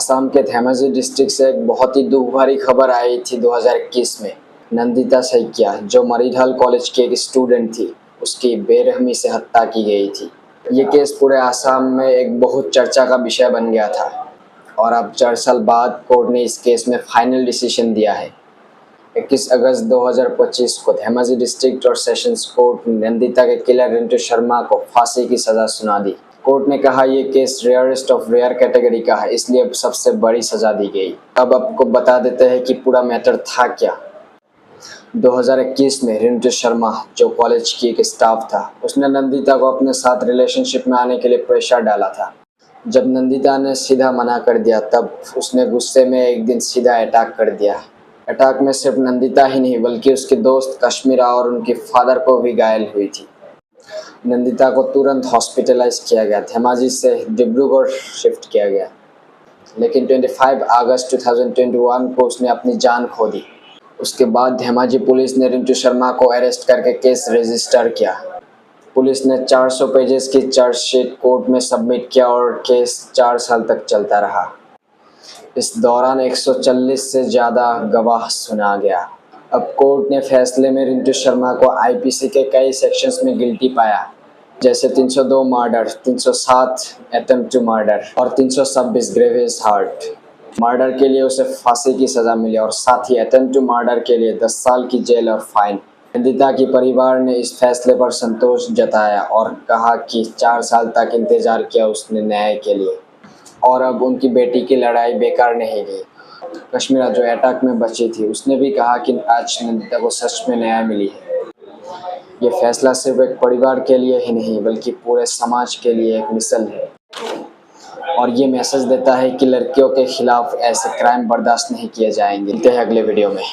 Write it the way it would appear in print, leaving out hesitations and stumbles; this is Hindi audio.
असम के धेमाजी डिस्ट्रिक्ट से एक बहुत ही दुख भरी खबर आई थी 2021 में। नंदिता सैकिया, जो मरीढाल कॉलेज की एक स्टूडेंट थी, उसकी बेरहमी से हत्या की गई थी। ये केस पूरे असम में एक बहुत चर्चा का विषय बन गया था और अब 4 साल बाद कोर्ट ने इस केस में फाइनल डिसीजन दिया है। 21 अगस्त 2025 को धेमाजी डिस्ट्रिक्ट और सेशंस कोर्ट ने नंदिता के किलर रिंटू शर्मा को फांसी की सजा सुना दी। कोर्ट ने कहा ये case rarest of rare category का है, इसलिए अब सबसे बड़ी सजा दी गई। अब आपको बता देते हैं कि पूरा मैटर था क्या। 2021 में रिंटू शर्मा, जो कॉलेज की एक स्टाफ था, उसने नंदिता को अपने साथ रिलेशनशिप में आने के लिए प्रेशर डाला था। जब नंदिता ने सीधा मना कर दिया, तब उसने गुस्से में एक दिन सीधा अटैक कर दिया। अटैक में सिर्फ नंदिता ही नहीं बल्कि उसके दोस्त कश्मीरा और उनके फादर को भी घायल हुई थी। नंदिता को तुरंत हॉस्पिटलाइज किया गया, धेमाजी से डिब्रूगढ़ शिफ्ट किया गया, लेकिन 25 अगस्त 2021 को उसने अपनी जान खो दी। उसके बाद धेमाजी पुलिस ने रिंटू शर्मा को अरेस्ट करके केस रजिस्टर किया। पुलिस ने 400 पेजेस की चार्जशीट कोर्ट में सबमिट किया और केस 4 साल तक चलता रहा। इस दौरान 140 से ज़्यादा गवाह सुना गया। अब कोर्ट ने फैसले में रिंटू शर्मा को आईपीसी के कई सेक्शंस में गिल्टी पाया, जैसे 302 मर्डर, 307 अटेम्प्ट टू मर्डर और 326 ग्रेवियस हार्ट। मर्डर के लिए उसे फांसी की सज़ा मिली और साथ ही अटेम्प्ट टू मर्डर के लिए 10 साल की जेल और फाइन। नंदिता के परिवार ने इस फैसले पर संतोष जताया और कहा कि 4 साल तक इंतजार किया उसने न्याय के लिए और अब उनकी बेटी की लड़ाई बेकार नहीं गई। कश्मीरा, जो अटैक में बची थी, उसने भी कहा कि आज नंदिता को सच में न्याय मिली है। ये फैसला सिर्फ एक परिवार के लिए ही नहीं बल्कि पूरे समाज के लिए एक मिसाल है और ये मैसेज देता है कि लड़कियों के खिलाफ ऐसे क्राइम बर्दाश्त नहीं किए जाएंगे। मिलते हैं अगले वीडियो में।